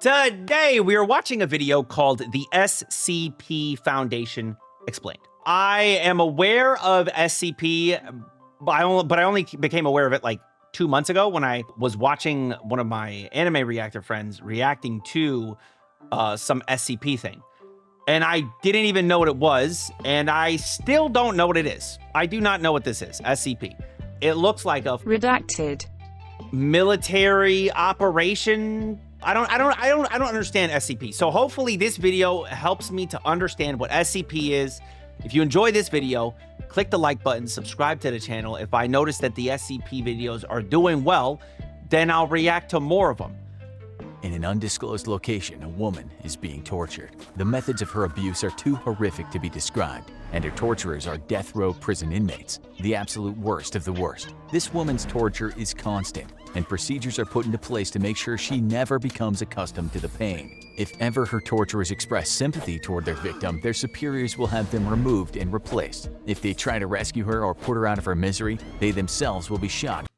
Today, we are watching a video called the SCP Foundation Explained. I am aware of SCP, but I only became aware of it like 2 months ago when I was watching one of my anime reactor friends reacting to some SCP thing. And I didn't even know what it was, and I still don't know what it is. I do not know what this is, SCP. It looks like a redacted military operation. I don't understand SCP. So hopefully this video helps me to understand what SCP is. If you enjoy this video, click the like button, subscribe to the channel. If I notice that the SCP videos are doing well, then I'll react to more of them. In an undisclosed location, a woman is being tortured. The methods of her abuse are too horrific to be described, and her torturers are death row prison inmates, the absolute worst of the worst. This woman's torture is constant, and procedures are put into place to make sure she never becomes accustomed to the pain. If ever her torturers express sympathy toward their victim, their superiors will have them removed and replaced. If they try to rescue her or put her out of her misery, they themselves will be shot.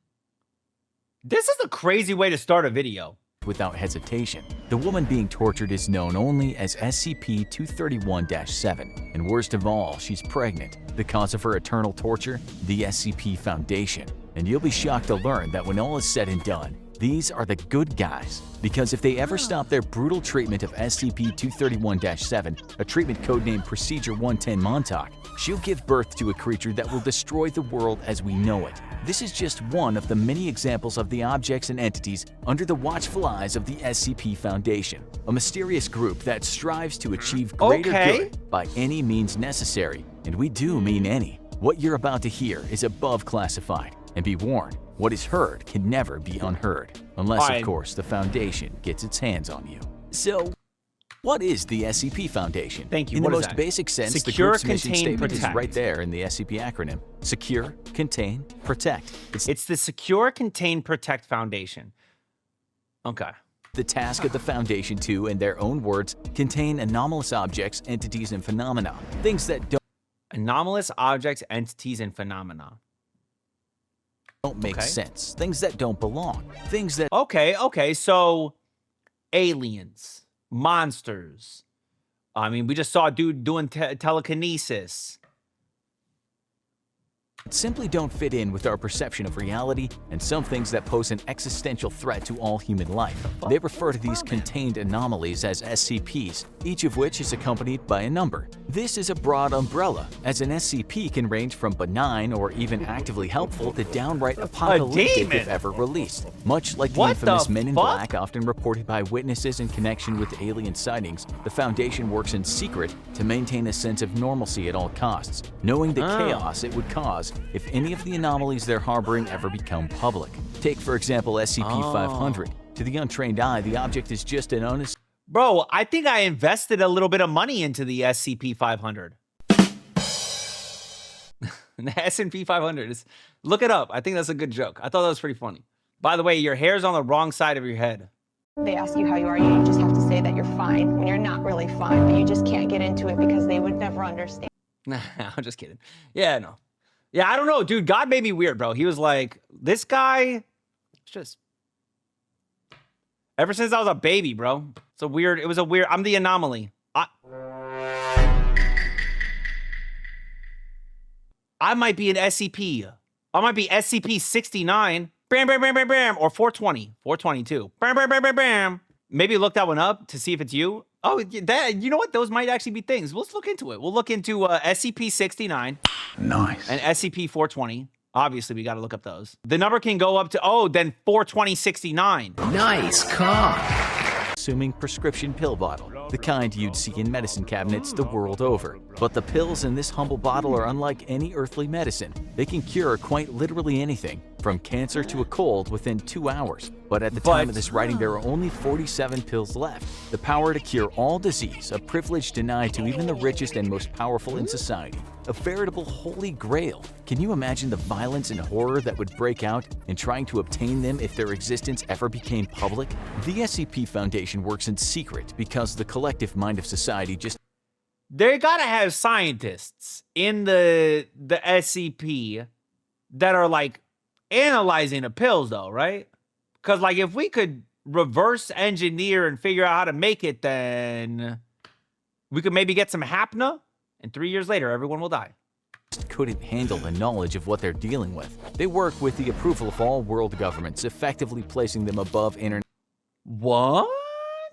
This is a crazy way to start a video. Without hesitation. The woman being tortured is known only as SCP-231-7, and worst of all, she's pregnant. The cause of her eternal torture? The SCP Foundation. And you'll be shocked to learn that when all is said and done, these are the good guys. Because if they ever stop their brutal treatment of SCP-231-7, a treatment codenamed Procedure 110 Montauk, she'll give birth to a creature that will destroy the world as we know it. This is just one of the many examples of the objects and entities under the watchful eyes of the SCP Foundation, a mysterious group that strives to achieve greater good by any means necessary, and we do mean any. What you're about to hear is above classified, and be warned, what is heard can never be unheard, unless of course the Foundation gets its hands on you. So, what is the SCP Foundation? Thank you. In the most basic sense, the group's mission statement is protect. right there in the SCP acronym. Secure, contain, protect. It's the Secure, Contain, Protect Foundation. Okay. The task of the Foundation to, in their own words, contain anomalous objects, entities, and phenomena. Things that don't Anomalous objects, entities, and phenomena. Make sense. Things that don't belong. Things that Okay, so aliens, monsters. I mean, we just saw a dude doing telekinesis. simply don't fit in with our perception of reality, and some things that pose an existential threat to all human life. They refer to these contained anomalies as SCPs, each of which is accompanied by a number. This is a broad umbrella, as an SCP can range from benign or even actively helpful to downright apocalyptic if ever released. Much like the infamous Men in Black often reported by witnesses in connection with alien sightings, the Foundation works in secret to maintain a sense of normalcy at all costs, knowing the chaos it would cause if any of the anomalies they're harboring ever become public. Take, for example, SCP-500. To the untrained eye, the object is just an honest... Bro, I think I invested a little bit of money into the SCP-500. The SCP-500 is... Look it up. I think that's a good joke. I thought that was pretty funny. By the way, your hair's on the wrong side of your head. They ask you how you are, you just have to say that you're fine when you're not really fine, but you just can't get into it because they would never understand. Nah, I'm just kidding. Yeah, no. Yeah, I don't know, dude. God made me weird, bro. He was like, this guy, it's just... Ever since I was a baby, bro. It was a weird, I'm the anomaly. I might be an SCP. I might be SCP-69. Bam, bam, bam, bam, bam. Or 420. 422. Bam, bam, bam, bam, bam. Maybe look that one up to see if it's you. Oh, you know what? Those might actually be things. Let's look into it. We'll look into SCP-69. Nice. And SCP-420. Obviously, we got to look up those. The number can go up to, then 42069. Nice cock. Assuming prescription pill bottle, the kind you'd see in medicine cabinets the world over. But the pills in this humble bottle are unlike any earthly medicine. They can cure quite literally anything, from cancer to a cold within 2 hours. But at the time of this writing, there are only 47 pills left. The power to cure all disease, a privilege denied to even the richest and most powerful in society. A veritable holy grail. Can you imagine the violence and horror that would break out in trying to obtain them if their existence ever became public? The SCP Foundation works in secret because the collective mind of society just... They gotta have scientists in the SCP that are like analyzing the pills though, right? Because like if we could reverse engineer and figure out how to make it, then we could maybe get some hapna, and 3 years later, everyone will die. Couldn't handle the knowledge of what they're dealing with. They work with the approval of all world governments, effectively placing them above What?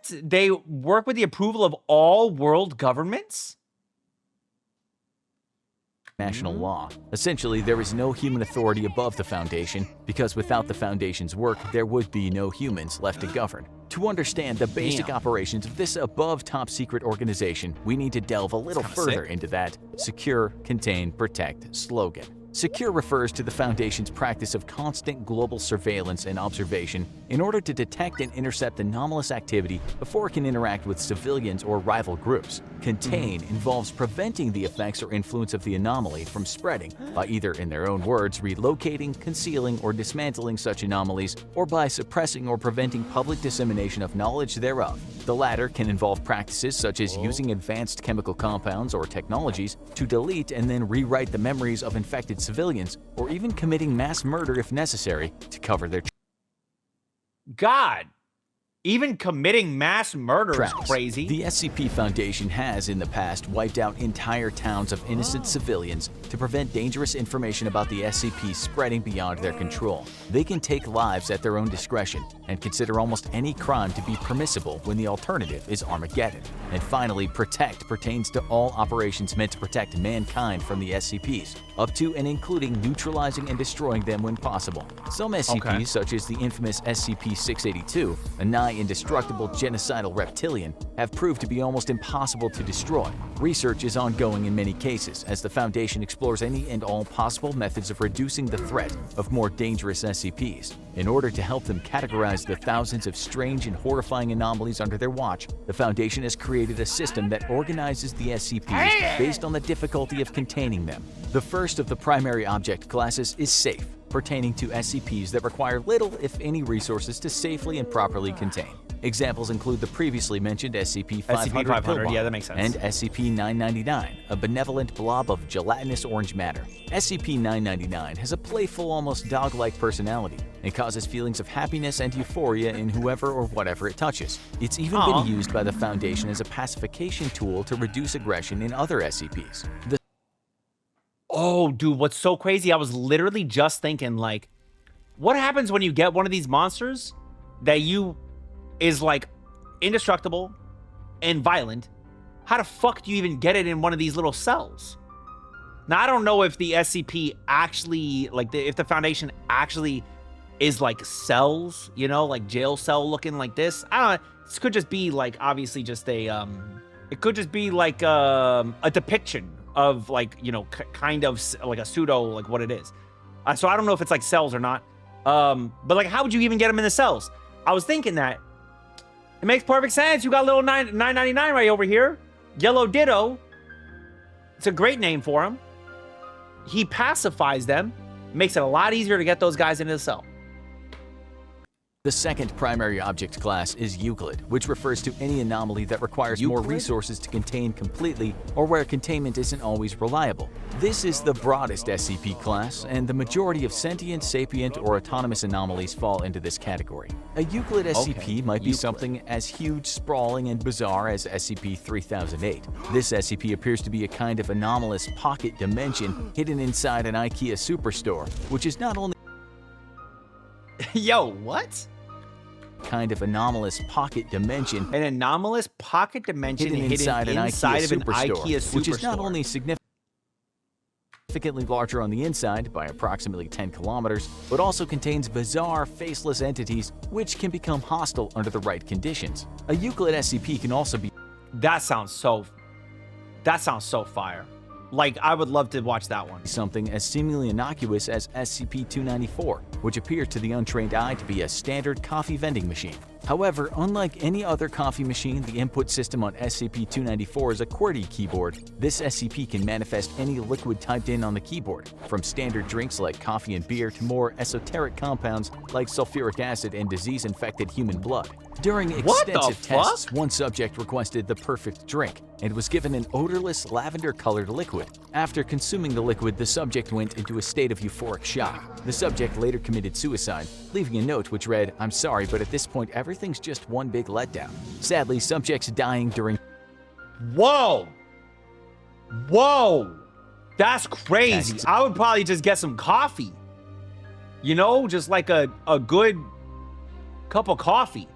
They work with the approval of all world governments? international law. Essentially, there is no human authority above the Foundation, because without the Foundation's work, there would be no humans left to govern. To understand the basic operations of this above top-secret organization, we need to delve a little further into that secure, contain, protect slogan. Secure refers to the Foundation's practice of constant global surveillance and observation in order to detect and intercept anomalous activity before it can interact with civilians or rival groups. Contain involves preventing the effects or influence of the anomaly from spreading by either, in their own words, relocating, concealing, or dismantling such anomalies, or by suppressing or preventing public dissemination of knowledge thereof. The latter can involve practices such as using advanced chemical compounds or technologies to delete and then rewrite the memories of infected civilians, or even committing mass murder if necessary to cover their God, even committing mass murder tracks. is crazy. The SCP Foundation has in the past wiped out entire towns of innocent civilians to prevent dangerous information about the SCP spreading beyond their control. They can take lives at their own discretion and consider almost any crime to be permissible when the alternative is Armageddon. And finally, protect pertains to all operations meant to protect mankind from the SCPs, up to and including neutralizing and destroying them when possible. Some SCPs, such as the infamous SCP-682, a nigh-indestructible genocidal reptilian, have proved to be almost impossible to destroy. Research is ongoing in many cases, as the Foundation explores any and all possible methods of reducing the threat of more dangerous SCPs. In order to help them categorize the thousands of strange and horrifying anomalies under their watch, the Foundation has created a system that organizes the SCPs based on the difficulty of containing them. The first of the primary object classes is Safe, pertaining to SCPs that require little, if any, resources to safely and properly contain. Examples include the previously mentioned SCP-500 yeah, that makes sense. and SCP-999, a benevolent blob of gelatinous orange matter. SCP-999 has a playful, almost dog-like personality and causes feelings of happiness and euphoria in whoever or whatever it touches. It's even been used by the Foundation as a pacification tool to reduce aggression in other SCPs. Oh, dude, what's so crazy? I was literally just thinking, like, what happens when you get one of these monsters that is like indestructible and violent? How the fuck do you even get it in one of these little cells? Now, I don't know if the SCP actually, like, if the Foundation actually is like cells, you know, like jail cell looking like this. I don't know. This could just be like, obviously just a, it could just be like a depiction of, like, you know, kind of like a pseudo, like what it is. So I don't know if it's like cells or not. But like, how would you even get them in the cells? I was thinking that it makes perfect sense. You got little 999 right over here. Yellow Ditto. It's a great name for him. He pacifies them. Makes it a lot easier to get those guys into the cell. The second primary object class is Euclid, which refers to any anomaly that requires more resources to contain completely or where containment isn't always reliable. This is the broadest SCP class, and the majority of sentient, sapient, or autonomous anomalies fall into this category. A Euclid SCP might be something as huge, sprawling, and bizarre as SCP-3008. This SCP appears to be a kind of anomalous pocket dimension hidden inside an IKEA superstore, which is not only Yo, what? kind of anomalous pocket dimension. An anomalous pocket dimension hidden inside an IKEA superstore, which is not only significantly larger on the inside by approximately 10 kilometers, but also contains bizarre, faceless entities which can become hostile under the right conditions. A Euclid SCP can also be That sounds so fire. Like, I would love to watch that one. something as seemingly innocuous as SCP-294, which appears to the untrained eye to be a standard coffee vending machine. However, unlike any other coffee machine, the input system on SCP-294 is a QWERTY keyboard. This SCP can manifest any liquid typed in on the keyboard, from standard drinks like coffee and beer to more esoteric compounds like sulfuric acid and disease-infected human blood. During extensive tests, one subject requested the perfect drink and was given an odorless lavender-colored liquid. After consuming the liquid, the subject went into a state of euphoric shock. The subject later committed suicide, leaving a note which read, "I'm sorry, but at this point everything everything's just one big letdown. Sadly, subjects dying during Whoa! Whoa! That's crazy. I would probably just get some coffee. You know, just like a good cup of coffee.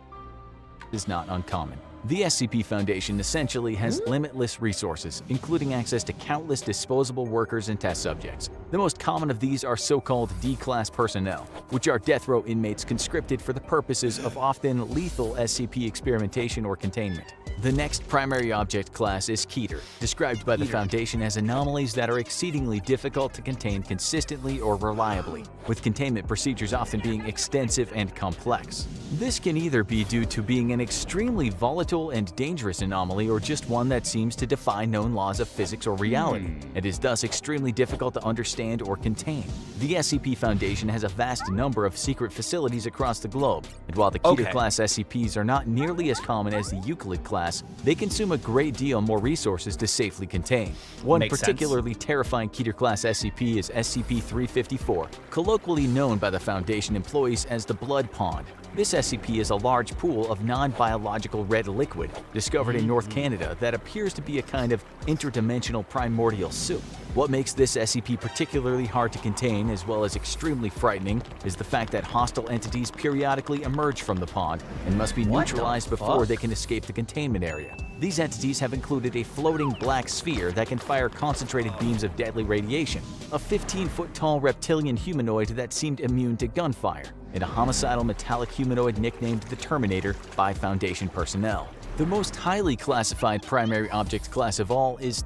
is not uncommon. The SCP Foundation essentially has limitless resources, including access to countless disposable workers and test subjects. The most common of these are so-called D-class personnel, which are death row inmates conscripted for the purposes of often lethal SCP experimentation or containment. The next primary object class is Keter, described by the Foundation as anomalies that are exceedingly difficult to contain consistently or reliably, with containment procedures often being extensive and complex. This can either be due to being an extremely volatile and dangerous anomaly or just one that seems to defy known laws of physics or reality, and is thus extremely difficult to understand or contain. The SCP Foundation has a vast number of secret facilities across the globe, and while the Keter-class SCPs are not nearly as common as the Euclid class, they consume a great deal more resources to safely contain. One particularly terrifying Keter-class SCP is SCP-354, colloquially known by the Foundation employees as the Blood Pond. This SCP is a large pool of non-biological red liquid discovered in North Canada that appears to be a kind of interdimensional primordial soup. What makes this SCP particularly hard to contain, as well as extremely frightening, is the fact that hostile entities periodically emerge from the pond and must be neutralized before they can escape the containment area. These entities have included a floating black sphere that can fire concentrated beams of deadly radiation, a 15-foot-tall reptilian humanoid that seemed immune to gunfire, and a homicidal metallic humanoid nicknamed the Terminator by Foundation personnel. The most highly classified primary object class of all is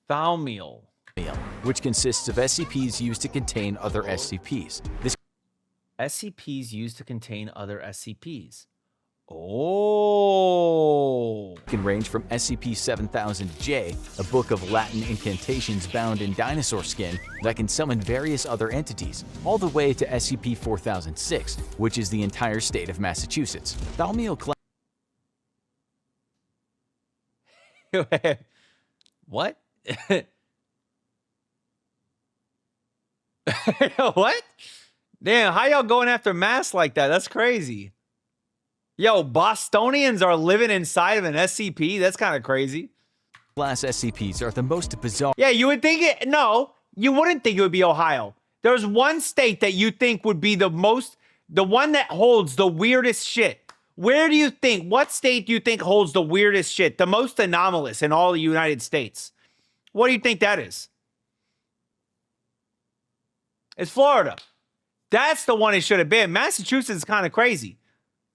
Thaumiel, which consists of SCPs used to contain other SCPs. This SCPs used to contain other SCPs. Oh. can range from SCP-7000-J, a book of Latin incantations bound in dinosaur skin that can summon various other entities, all the way to SCP-4006, which is the entire state of Massachusetts. Thaumiel class What? What? Damn, how y'all going after mass like that? That's crazy. Yo, Bostonians are living inside of an SCP? That's kind of crazy. SCPs are the most bizarre. Yeah, you would think it. No, you wouldn't think it would be Ohio. There's one state that you think would be the one that holds the weirdest shit. Where do you think, what state do you think holds the weirdest shit, the most anomalous in all the United States? What do you think that is? It's Florida. That's the one it should have been. Massachusetts is kind of crazy.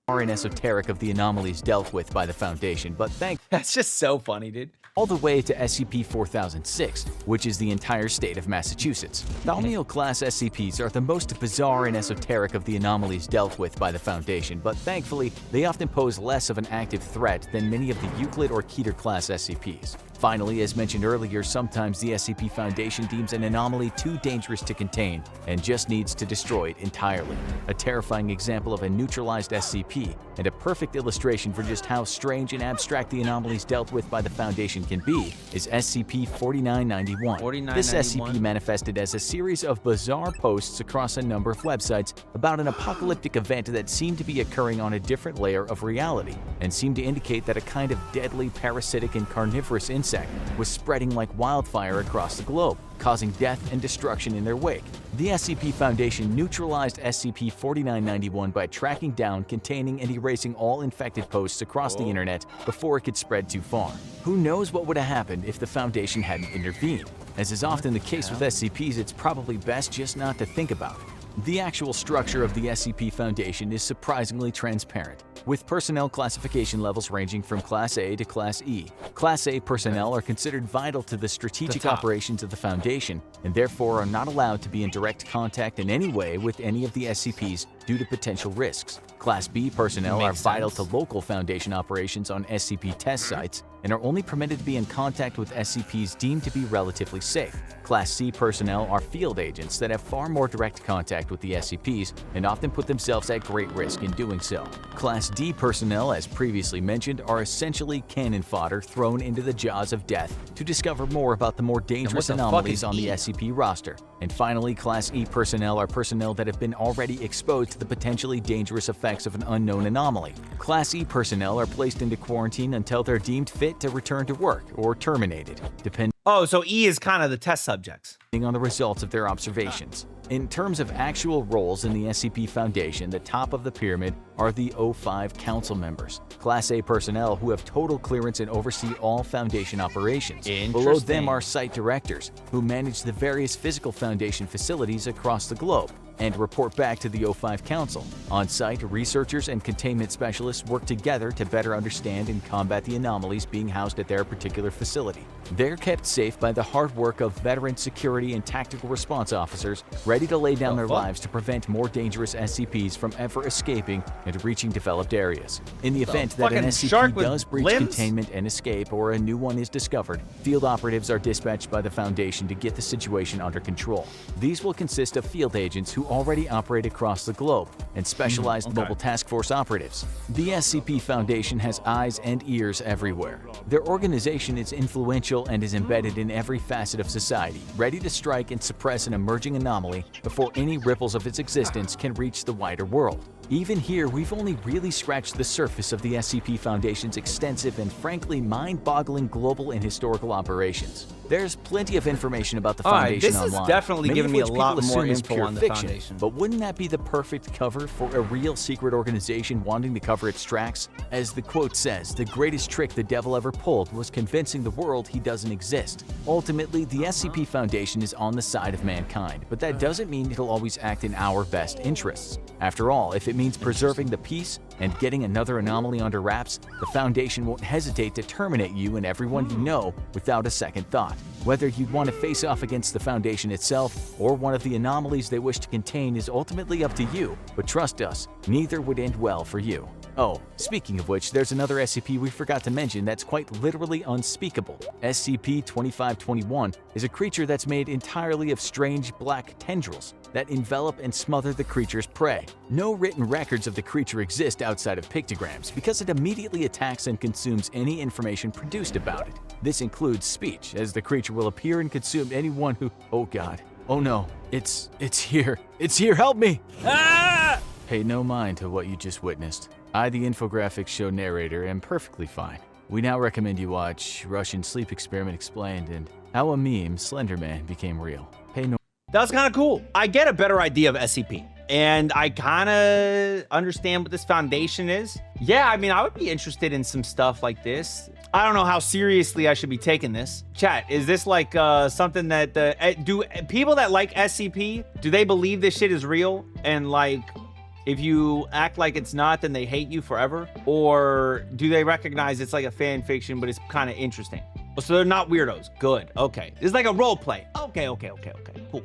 And esoteric of the anomalies dealt with by the Foundation, but that's just so funny, dude. All the way to SCP-4006, which is the entire state of Massachusetts. Thaumiel class SCPs are the most bizarre and esoteric of the anomalies dealt with by the Foundation, but thankfully, they often pose less of an active threat than many of the Euclid or Keter class SCPs. Finally, as mentioned earlier, sometimes the SCP Foundation deems an anomaly too dangerous to contain and just needs to destroy it entirely. A terrifying example of a neutralized SCP, and a perfect illustration for just how strange and abstract the anomalies dealt with by the Foundation can be, is SCP-4991. This SCP manifested as a series of bizarre posts across a number of websites about an apocalyptic event that seemed to be occurring on a different layer of reality, and seemed to indicate that a kind of deadly parasitic and carnivorous insect was spreading like wildfire across the globe, causing death and destruction in their wake. The SCP Foundation neutralized SCP-4991 by tracking down, containing, and erasing all infected posts across the internet before it could spread too far. Who knows what would have happened if the Foundation hadn't intervened? As is often the case with SCPs, it's probably best just not to think about it. The actual structure of the SCP Foundation is surprisingly transparent, with personnel classification levels ranging from Class A to Class E. Class A personnel are considered vital to the strategic operations of the Foundation, and therefore are not allowed to be in direct contact in any way with any of the SCPs due to potential risks. Class B personnel are vital to local Foundation operations on SCP test sites, and are only permitted to be in contact with SCPs deemed to be relatively safe. Class C personnel are field agents that have far more direct contact contact with the SCPs and often put themselves at great risk in doing so. Class D personnel, as previously mentioned, are essentially cannon fodder thrown into the jaws of death to discover more about the more dangerous anomalies on the SCP roster. And finally, Class E personnel are personnel that have been already exposed to the potentially dangerous effects of an unknown anomaly. Class E personnel are placed into quarantine until they're deemed fit to return to work or terminated, depending Oh, so E is kind of the test subjects. on the results of their observations. In terms of actual roles in the SCP Foundation, the top of the pyramid are the O5 Council members, Class A personnel who have total clearance and oversee all Foundation operations. Below them are Site Directors, who manage the various physical Foundation facilities across the globe and report back to the O5 Council. On-site, researchers and containment specialists work together to better understand and combat the anomalies being housed at their particular facility. They're kept safe by the hard work of veteran security and tactical response officers ready to lay down their lives to prevent more dangerous SCPs from ever escaping and reaching developed areas. In the event that an SCP does breach containment and escape, or a new one is discovered, field operatives are dispatched by the Foundation to get the situation under control. These will consist of field agents who already operate across the globe and specialized mobile task force operatives. The SCP Foundation has eyes and ears everywhere. Their organization is influential and is embedded in every facet of society, ready to strike and suppress an emerging anomaly before any ripples of its existence can reach the wider world. Even here, we've only really scratched the surface of the SCP Foundation's extensive and frankly mind-boggling global and historical operations. There's plenty of information about the Foundation online. This is definitely giving me a lot more info on the Foundation. But wouldn't that be the perfect cover for a real secret organization wanting to cover its tracks? As the quote says, the greatest trick the devil ever pulled was convincing the world he doesn't exist. Ultimately, the SCP Foundation is on the side of mankind, but that doesn't mean it'll always act in our best interests. After all, if it means preserving the peace and getting another anomaly under wraps, the Foundation won't hesitate to terminate you and everyone you know without a second thought. Whether you'd want to face off against the Foundation itself or one of the anomalies they wish to contain is ultimately up to you, but trust us, neither would end well for you. Oh, speaking of which, there's another SCP we forgot to mention that's quite literally unspeakable. SCP-2521 is a creature that's made entirely of strange black tendrils that envelop and smother the creature's prey. No written records of the creature exist outside of pictograms because it immediately attacks and consumes any information produced about it. This includes speech, as the creature will appear and consume anyone who… Oh god. Oh no. It's here. It's here, help me! Ah! Pay no mind to what you just witnessed. I, the infographics show narrator, am perfectly fine. We now recommend you watch Russian Sleep Experiment Explained and How a Meme Slender Man Became Real. Pay no… That was kind of cool. I get a better idea of SCP, and I kind of understand what this Foundation is. Yeah, I mean, I would be interested in some stuff like this. I don't know how seriously I should be taking this. Chat, is this like something that, do people that like SCP, do they believe this shit is real? And like, if you act like it's not, then they hate you forever? Or do they recognize it's like a fan fiction, but it's kind of interesting? So they're not weirdos. Good. Okay. This is like a role play. Okay. Cool.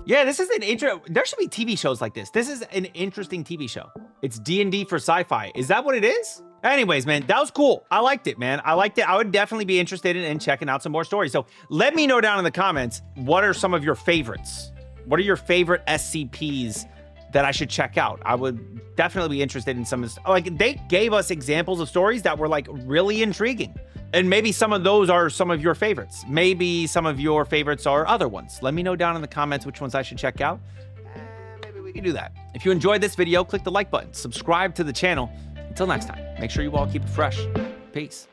Yeah, this is an there should be TV shows like this. This is an interesting TV show. It's D&D for sci-fi. Is that what it is? Anyways, man, that was cool. I liked it, man. I liked it. I would definitely be interested in checking out some more stories. So let me know down in the comments, what are some of your favorites? What are your favorite SCPs that I should check out? I would definitely be interested in some of this. Like, they gave us examples of stories that were like really intriguing. And maybe some of those are some of your favorites. Maybe some of your favorites are other ones. Let me know down in the comments which ones I should check out. Maybe we can do that. If you enjoyed this video, click the like button, subscribe to the channel. Until next time, make sure you all keep it fresh. Peace.